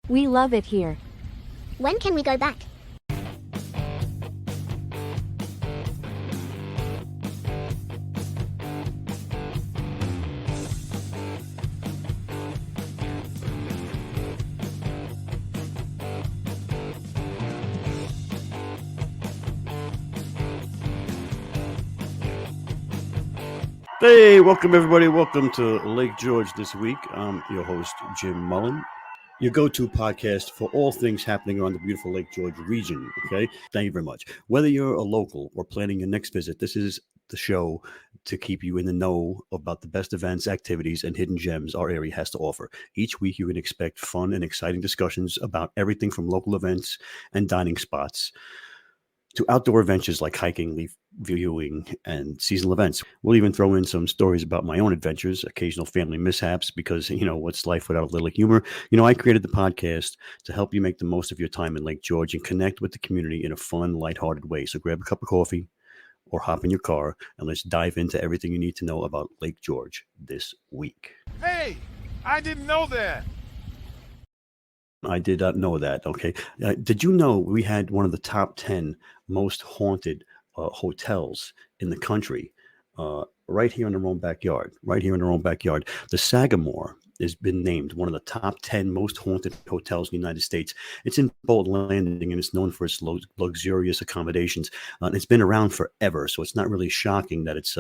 We love it here. When can we go back? Hey, welcome everybody. Welcome to Lake George this week. I'm your host, Jim Mullen, your go-to podcast for all things happening around the beautiful Lake George region. Okay, thank you very much. Whether you're a local or planning your next visit, this is the show to keep you in the know about the best events, activities, and hidden gems our area has to offer. Each week, you can expect fun and exciting discussions about everything from local events and dining spots to outdoor adventures like hiking, leaf viewing, and seasonal events. We'll even throw in some stories about my own adventures, occasional family mishaps, because, what's life without a little humor? I created the podcast to help you make the most of your time in Lake George and connect with the community in a fun, lighthearted way. So grab a cup of coffee or hop in your car and let's dive into everything you need to know about Lake George this week. Hey, I didn't know that. I did not know that. Okay. Did you know we had one of the top 10 most haunted hotels in the country right here in our own backyard? Right here in our own backyard. The Sagamore has been named one of the top 10 most haunted hotels in the United States. It's in Bolt Landing and it's known for its luxurious accommodations. And it's been around forever, so it's not really shocking that it's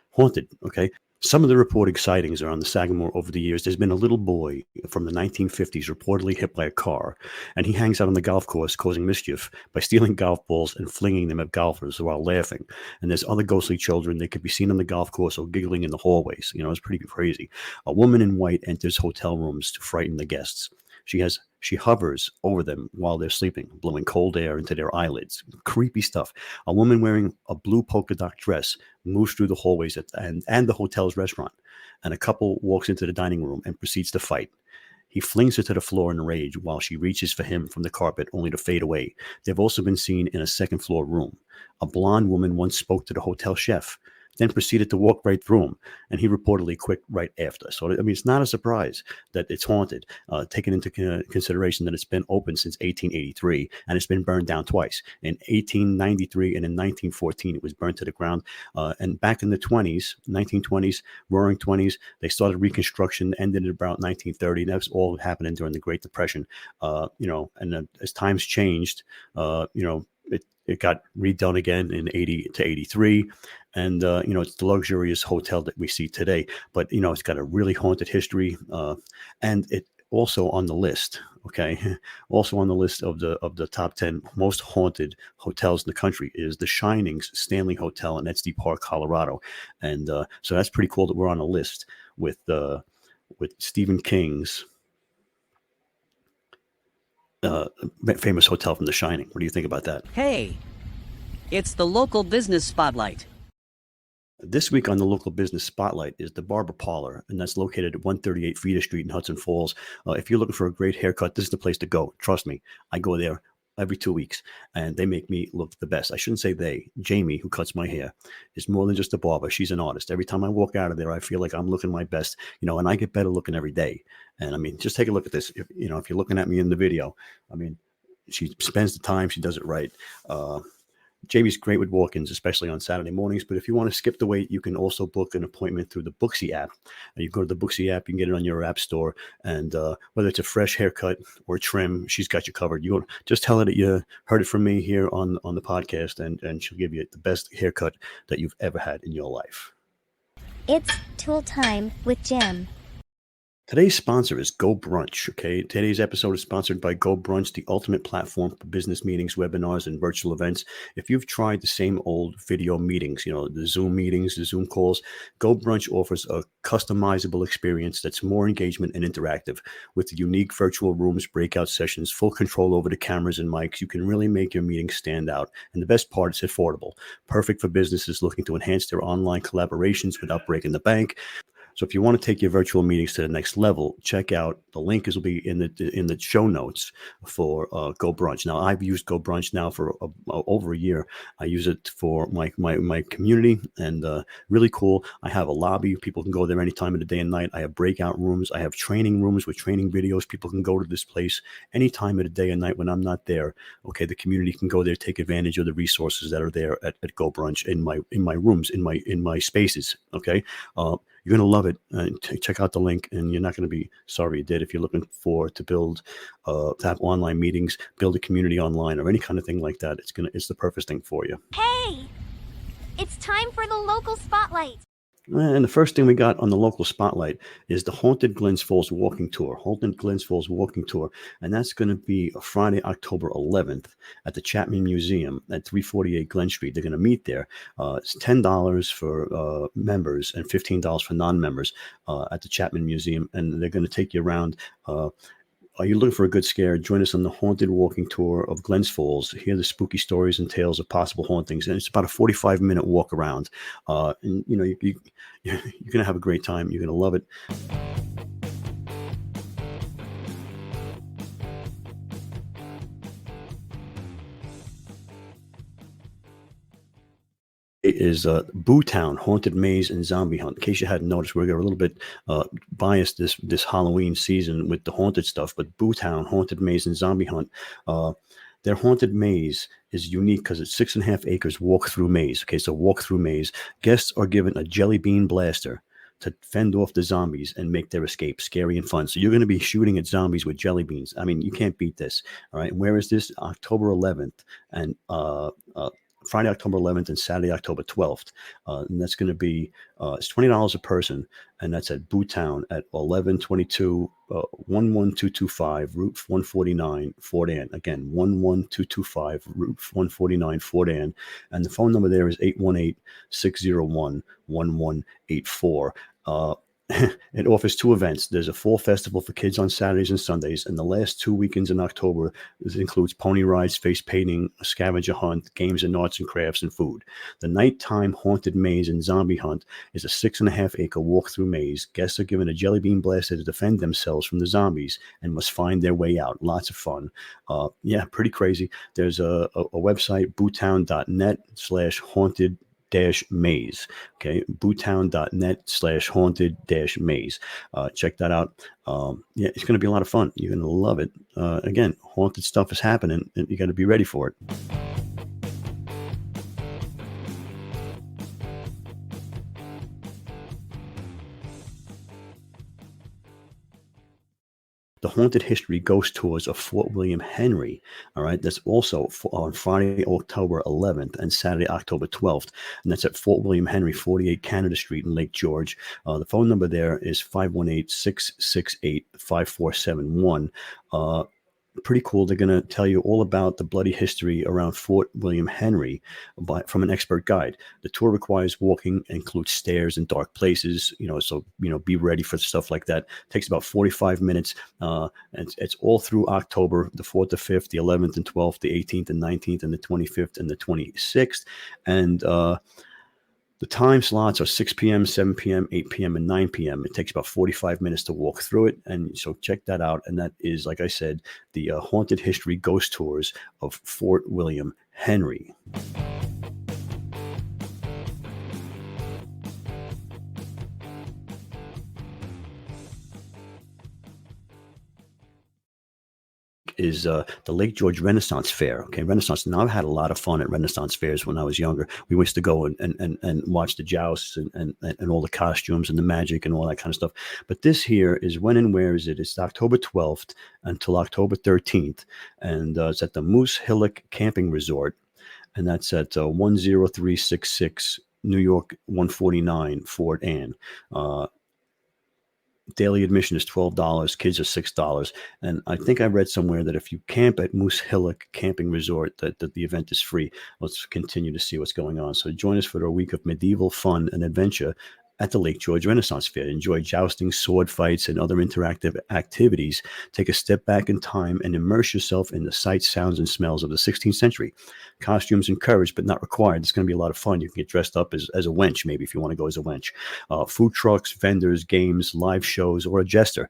haunted. Okay. Some of the reported sightings around the Sagamore over the years, there's been a little boy from the 1950s reportedly hit by a car, and he hangs out on the golf course causing mischief by stealing golf balls and flinging them at golfers while laughing. And there's other ghostly children. They could be seen on the golf course or giggling in the hallways. It's pretty crazy. A woman in white enters hotel rooms to frighten the guests. She hovers over them while they're sleeping, blowing cold air into their eyelids. Creepy stuff. A woman wearing a blue polka dot dress moves through the hallways and the hotel's restaurant, and a couple walks into the dining room and proceeds to fight. He flings her to the floor in rage while she reaches for him from the carpet, only to fade away. They've also been seen in a second-floor room. A blonde woman once spoke to the hotel chef, then proceeded to walk right through him, and he reportedly quit right after. So, it's not a surprise that it's haunted, taking into consideration that it's been open since 1883, and it's been burned down twice. In 1893 and in 1914, it was burned to the ground. And back in the 1920s, roaring 20s, they started reconstruction, ended at about 1930, and that was all happening during the Great Depression. And as times changed, it got redone again in 80 to 83. And, it's the luxurious hotel that we see today. But, it's got a really haunted history. And it also on the list, okay, also on the list of the top 10 most haunted hotels in the country is the Shining's Stanley Hotel in Estes Park, Colorado. And so that's pretty cool that we're on a list with Stephen King's famous hotel from The Shining. What do you think about that? Hey, it's the local business spotlight. This week on the local business spotlight is the Barber Parlor, and that's located at 138 Feeder Street in Hudson Falls. If you're looking for a great haircut, this is the place to go. Trust me, I go there every 2 weeks, and they make me look the best. I shouldn't say they. Jamie, who cuts my hair, is more than just a barber. She's an artist. Every time I walk out of there, I feel like I'm looking my best, and I get better looking every day. And just take a look at this. If you're looking at me in the video, she spends the time. She does it right. Jamie's great with walk-ins, especially on Saturday mornings. But if you want to skip the wait, you can also book an appointment through the Booksy app. And you go to the Booksy app, you can get it on your app store. And whether it's a fresh haircut or trim, she's got you covered. You just tell her that you heard it from me here on the podcast, and she'll give you the best haircut that you've ever had in your life. It's Tool Time with Jim. Today's sponsor is Go Brunch, okay? Today's episode is sponsored by Go Brunch, the ultimate platform for business meetings, webinars, and virtual events. If you've tried the same old video meetings, the Zoom meetings, the Zoom calls, Go Brunch offers a customizable experience that's more engagement and interactive. With unique virtual rooms, breakout sessions, full control over the cameras and mics, you can really make your meetings stand out. And the best part is affordable. Perfect for businesses looking to enhance their online collaborations without breaking the bank. So if you want to take your virtual meetings to the next level, check out the link will be in the show notes for Go Brunch. Now I've used Go Brunch now for over a year. I use it for my community, and really cool. I have a lobby. People can go there any time of the day and night. I have breakout rooms. I have training rooms with training videos. People can go to this place any time of the day and night when I'm not there. Okay, the community can go there, take advantage of the resources that are there at Go Brunch in my rooms, in my spaces. Okay, you're going to love it. Check out the link, and you're not going to be sorry you did. If you're looking to have online meetings, build a community online, or any kind of thing like that, it's the perfect thing for you. Hey! It's time for the local spotlight. And the first thing we got on the local spotlight is the Haunted Glens Falls Walking Tour. Haunted Glens Falls Walking Tour. And that's going to be Friday, October 11th at the Chapman Museum at 348 Glen Street. They're going to meet there. It's $10 for members and $15 for non-members at the Chapman Museum. And they're going to take you around. Are you looking for a good scare? Join us on the Haunted Walking Tour of Glens Falls. Hear the spooky stories and tales of possible hauntings. And it's about a 45-minute walk around. And, you're going to have a great time. You're going to love it. It is Boo Town, Haunted Maze, and Zombie Hunt. In case you hadn't noticed, we're a little bit biased this Halloween season with the haunted stuff, but Boo Town, Haunted Maze, and Zombie Hunt. Their haunted maze is unique because it's 6.5 acres walk-through maze. Okay, so walk-through maze. Guests are given a jelly bean blaster to fend off the zombies and make their escape scary and fun. So you're going to be shooting at zombies with jelly beans. I mean, you can't beat this. All right, where is this? October 11th and Friday, October 11th and Saturday, October 12th. And that's going to be, it's $20 a person. And that's at Boo Town at 1122 11225 Route 149, Fort Anne. Again, 11225 Route 149, Fort Anne. And the phone number there is 818-601-1184. It offers 2 events. There's a fall festival for kids on Saturdays and Sundays, and the last 2 weekends in October, this includes pony rides, face painting, a scavenger hunt, games and arts and crafts, and food. The nighttime haunted maze and zombie hunt is a 6.5 acre walk-through maze. Guests are given a jelly bean blaster to defend themselves from the zombies and must find their way out. Lots of fun. Yeah, pretty crazy. There's a website, bootown.net/haunted maze. Okay, bootown.net/haunted-maze. Check that out. Yeah, it's going to be a lot of fun. You're going to love it. Again, haunted stuff is happening, and you got to be ready for it. The Haunted History Ghost Tours of Fort William Henry. All right, that's also on Friday, October 11th and Saturday, October 12th. And that's at Fort William Henry, 48 Canada Street in Lake George. The phone number there is 518-668-5471. Pretty cool. They're going to tell you all about the bloody history around Fort William Henry from an expert guide. The tour requires walking, includes stairs and dark places, so be ready for stuff like that. It takes about 45 minutes. And it's all through October, the 4th to 5th, the 11th and 12th, the 18th and 19th, and the 25th and the 26th. And the time slots are 6 p.m., 7 p.m., 8 p.m., and 9 p.m. It takes about 45 minutes to walk through it. And so check that out. And that is, like I said, the Haunted History Ghost Tours of Fort William Henry. Is the Lake George Renaissance Fair. Okay, Renaissance. Now, I've had a lot of fun at Renaissance fairs when I was younger. We used to go and watch the jousts and all the costumes and the magic and all that kind of stuff. But this here is when and where is it? It's October 12th until October 13th. And it's at the Moose Hillock Camping Resort. And that's at 10366 New York 149, Fort Anne. Daily admission is $12. Kids are $6. And I think I read somewhere that if you camp at Moose Hillock Camping Resort, that the event is free. Let's continue to see what's going on. So join us for a week of medieval fun and adventure at the Lake George Renaissance Fair. Enjoy jousting, sword fights, and other interactive activities. Take a step back in time and immerse yourself in the sights, sounds, and smells of the 16th century. Costumes encouraged but not required. It's going to be a lot of fun. You can get dressed up as a wench, maybe, if you want to go as a wench. Food trucks, vendors, games, live shows, or a jester.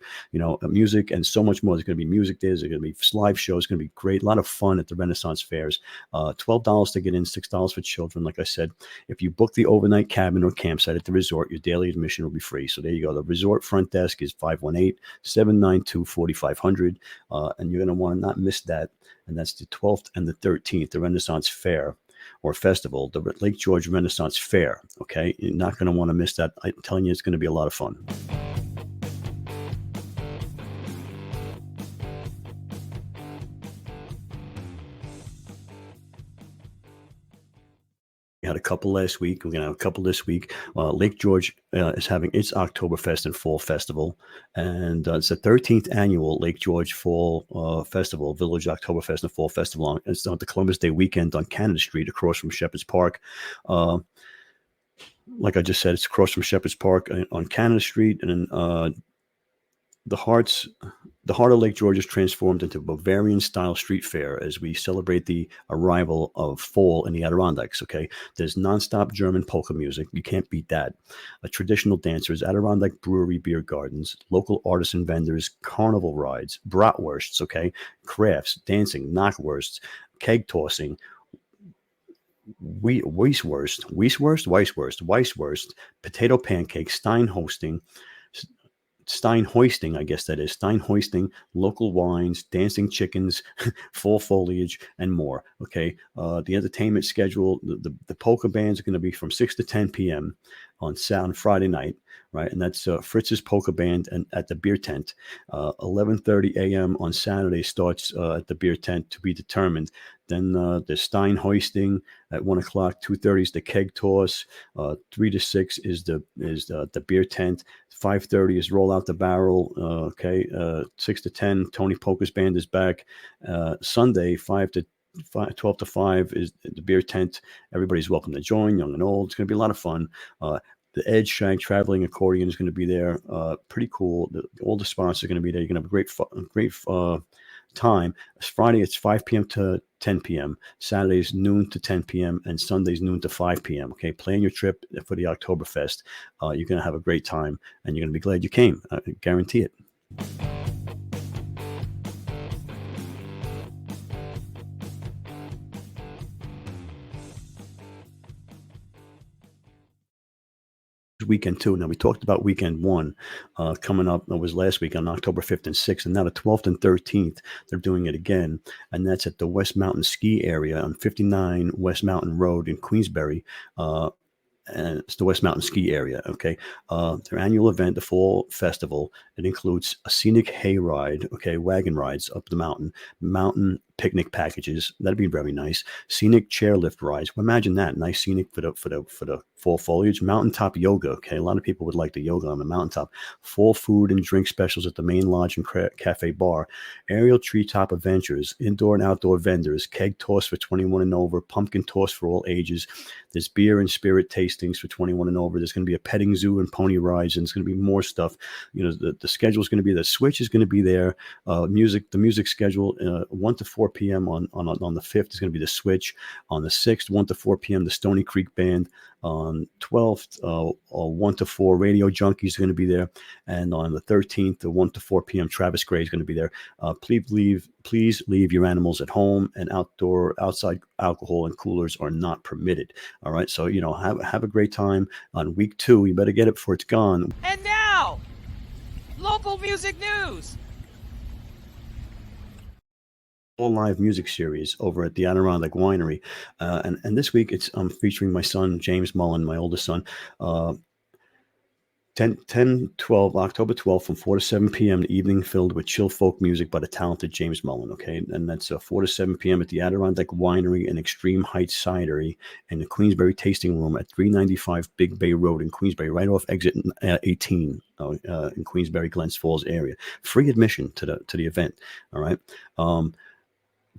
Music and so much more. There's going to be music there. There's going to be live shows. It's going to be great. A lot of fun at the Renaissance Fairs. $12 to get in, $6 for children. Like I said, if you book the overnight cabin or campsite at the resort, your daily admission will be free. So there you go. The resort front desk is 518-792-4500. And you're going to want to not miss that. And that's the 12th and the 13th, the Renaissance Fair or Festival, the Lake George Renaissance Fair. Okay. You're not going to want to miss that. I'm telling you, it's going to be a lot of fun. We had a couple last week. We're going to have a couple this week. Lake George is having its Oktoberfest and Fall Festival. And it's the 13th annual Lake George Fall Festival, Village Oktoberfest and Fall Festival. It's on the Columbus Day weekend on Canada Street across from Shepherd's Park. Like I just said, it's across from Shepherd's Park on Canada Street. And then the heart of Lake George is transformed into a Bavarian-style street fair as we celebrate the arrival of fall in the Adirondacks, okay? There's nonstop German polka music. You can't beat that. Traditional dancers, Adirondack Brewery beer gardens, local artisan vendors, carnival rides, bratwursts, okay? Crafts, dancing, knockwursts, keg tossing, Weisswurst, potato pancakes, Stein hoisting, I guess that is. Stein hoisting, local wines, dancing chickens, fall foliage, and more. Okay. The entertainment schedule, the polka bands are going to be from 6 to 10 p.m. on Friday night, right? And that's Fritz's Polka Band and at the beer tent. 11:30 a.m. on Saturday starts at the beer tent to be determined. Then the Stein hoisting at 1 o'clock. 2:30 is the keg toss. 3 to 6 is the beer tent. 5:30 is roll out the barrel. 6 to 10, Tony Polka's band is back. Sunday 12 to 5 is the beer tent. Everybody's welcome to join, young and old. It's going to be a lot of fun. The Ed Shank Traveling Accordion is going to be there. Pretty cool. All the sponsors are going to be there. You're going to have a great time. Friday, it's 5 p.m. to 10 p.m. Saturday's noon to 10 p.m. and Sunday's noon to 5 p.m. Okay, plan your trip for the Oktoberfest. You're going to have a great time, and you're going to be glad you came. I guarantee it. Weekend 2. Now, we talked about weekend 1 coming up. It was last week on October 5th and 6th, and now the 12th and 13th, they're doing it again, and that's at the West Mountain Ski Area on 59 West Mountain Road in Queensbury. And it's the West Mountain Ski Area, okay? Their annual event, the Fall Festival, it includes a scenic hay ride, okay, wagon rides up the mountain picnic packages. That'd be very nice. Scenic chairlift rides. Well, imagine that. Nice scenic for the fall foliage. Mountaintop yoga, okay? A lot of people would like the yoga on the mountaintop. Fall food and drink specials at the main lodge and cafe bar. Aerial treetop adventures. Indoor and outdoor vendors. Keg toss for 21 and over. Pumpkin toss for all ages. There's beer and spirit tastings for 21 and over. There's going to be a petting zoo and pony rides, and it's going to be more stuff. The schedule is going to be, the Switch is going to be there. The music schedule, 1 to 4 p.m. on the 5th is going to be the Switch. On the 6th, 1 to 4 p.m., the Stony Creek Band. On 12th, 1 to 4, Radio Junkies is going to be there. And on the 13th, 1 to 4 p.m., Travis Gray is going to be there. Please leave your animals at home, and outside alcohol and coolers are not permitted. All right. So, have a great time on week 2. You better get it before it's gone. And now, local music news. All live music series over at the Adirondack Winery. And this week I'm featuring my son, James Mullen, my oldest son. 12, October 12th from 4 to 7 p.m. The evening filled with chill folk music by the talented James Mullen, okay? And that's 4 to 7 p.m. at the Adirondack Winery and Extreme Heights Cidery in the Queensbury Tasting Room at 395 Big Bay Road in Queensbury, right off exit 18 in Queensbury, Glens Falls area. Free admission to the event, all right?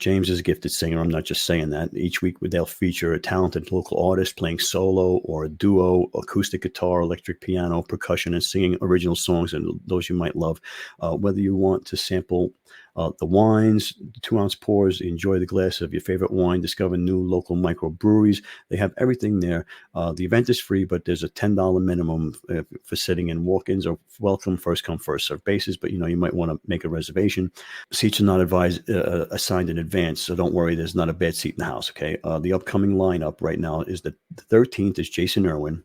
James is a gifted singer. I'm not just saying that. Each week they'll feature a talented local artist playing solo or a duo, acoustic guitar, electric piano, percussion, and singing original songs, and those you might love. Whether you want to sample the wines, the 2-ounce pours, enjoy the glass of your favorite wine, discover new local microbreweries. They have everything there. The event is free, but there's a $10 minimum for sitting, and walk-ins are welcome, first come, first serve basis. But you might want to make a reservation. Seats are not assigned in advance, so don't worry. There's not a bad seat in the house. Okay. The upcoming lineup right now is the 13th is Jason Irwin.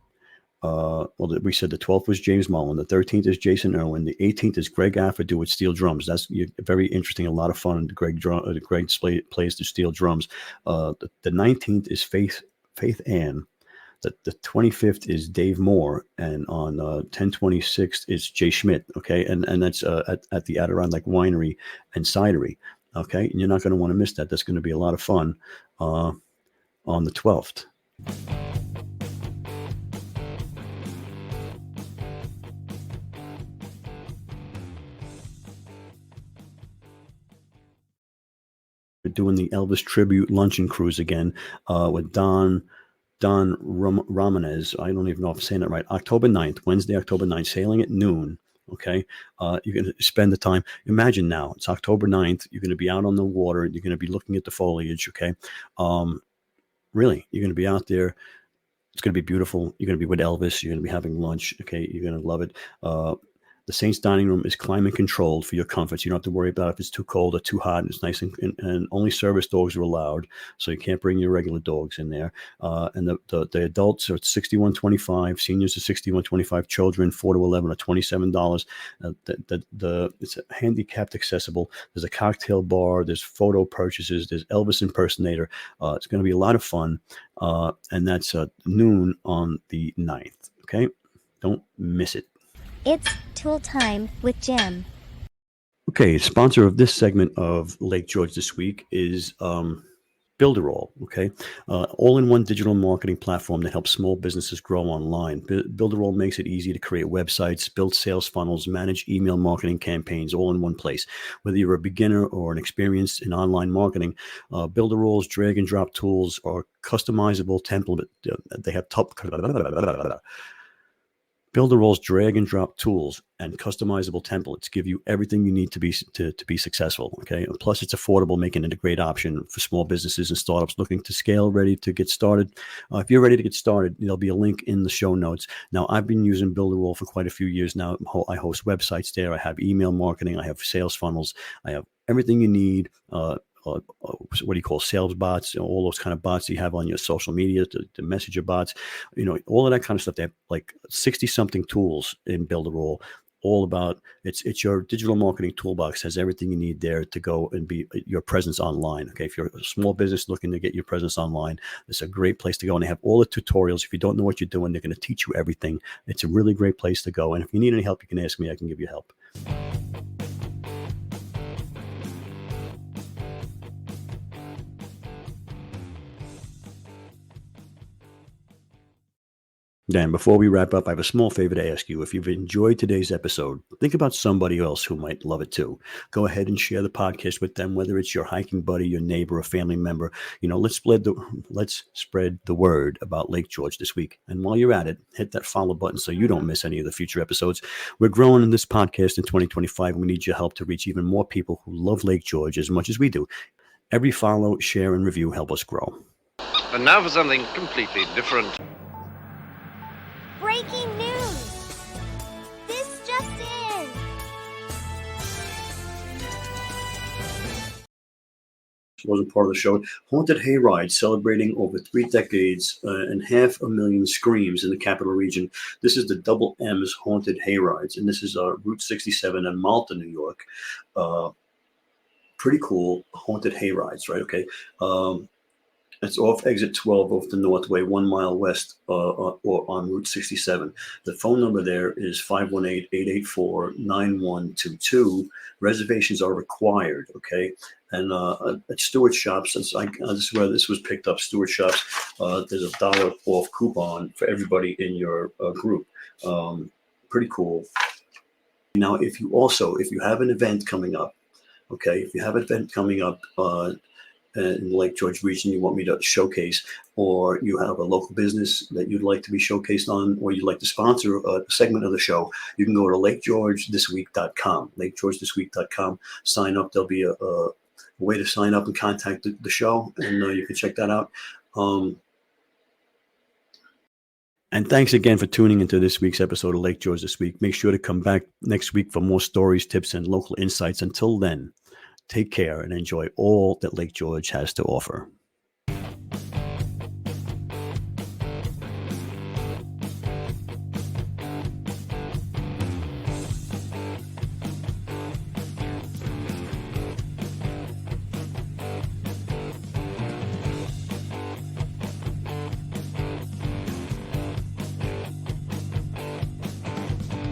We said the 12th was James Mullen. The 13th is Jason Irwin. The 18th is Greg Afford with steel drums. That's very interesting. A lot of fun. Greg plays the steel drums. The 19th is Faith Ann. The 25th is Dave Moore, and on 10/26 is Jay Schmidt. Okay, and that's at the Adirondack Winery and Cidery. Okay, and you're not going to want to miss that. That's going to be a lot of fun on the 12th. We're doing the Elvis tribute luncheon cruise again with Don Ramones. I don't even know if I'm saying it right. October 9th, Wednesday, October 9th, sailing at noon. Okay. You're going to spend the time. Imagine now it's October 9th. You're going to be out on the water. You're going to be looking at the foliage. Okay. Really, you're going to be out there. It's going to be beautiful. You're going to be with Elvis. You're going to be having lunch. Okay. You're going to love it. The Saints dining room is climate controlled for your comforts. You don't have to worry about if it's too cold or too hot. It's nice, and only service dogs are allowed, so you can't bring your regular dogs in there. And the adults are at $61.25, seniors are $61.25, children 4 to 11 are $27. It's handicapped accessible. There's a cocktail bar. There's photo purchases. There's Elvis impersonator. It's going to be a lot of fun, and that's noon on the 9th. Okay, don't miss it. It's Tool Time with Jim. Okay, sponsor of this segment of Lake George this week is Builderall. Okay, all-in-one digital marketing platform that helps small businesses grow online. Builderall makes it easy to create websites, build sales funnels, manage email marketing campaigns, all in one place. Whether you're a beginner or an experienced in online marketing, Builderall's drag and drop tools are customizable template. They have Builderall's drag and drop tools and customizable templates give you everything you need to be successful. Okay. And plus, it's affordable, making it a great option for small businesses and startups looking to scale, ready to get started. If you're ready to get started, there'll be a link in the show notes. Now, I've been using Builderall for quite a few years now. I host websites there. I have email marketing. I have sales funnels. I have everything you need. What do you call sales bots, all those kind of bots you have on your social media, the messenger bots, all of that kind of stuff. They have like 60 something tools in Builderall, all about it's your digital marketing toolbox, has everything you need there to go and be your presence online. Okay. If you're a small business looking to get your presence online, it's a great place to go. And they have all the tutorials. If you don't know what you're doing, they're going to teach you everything. It's a really great place to go. And if you need any help, you can ask me. I can give you help. Dan, before we wrap up, I have a small favor to ask you. If you've enjoyed today's episode, think about somebody else who might love it too. Go ahead and share the podcast with them, whether it's your hiking buddy, your neighbor, a family member. Let's spread the word about Lake George this week. And while you're at it, hit that follow button so you don't miss any of the future episodes. We're growing in this podcast in 2025, and we need your help to reach even more people who love Lake George as much as we do. Every follow, share, and review help us grow. And now for something completely different. Breaking news! This just in! Wasn't part of the show. Haunted Hayride, celebrating over 3 decades and 500,000 screams in the capital region. This is the Double M's Haunted Hayrides, and this is Route 67 in Malta, New York. Pretty cool haunted hayrides, right? Okay. It's off exit 12 off the Northway, 1 mile west or on Route 67. The phone number there is 518-884-9122. Reservations are required, okay? And at Stewart Shops, this is where this was picked up, Stewart Shops, there's $1 off coupon for everybody in your group. Pretty cool. Now, if you have an event coming up, okay, if you have an event coming up, in the Lake George region you want me to showcase, or you have a local business that you'd like to be showcased on, or you'd like to sponsor a segment of the show, you can go to lakegeorgethisweek.com, lakegeorgethisweek.com, sign up. There'll be a way to sign up and contact the show, and you can check that out. And thanks again for tuning into this week's episode of Lake George This Week. Make sure to come back next week for more stories, tips, and local insights. Until then, take care and enjoy all that Lake George has to offer.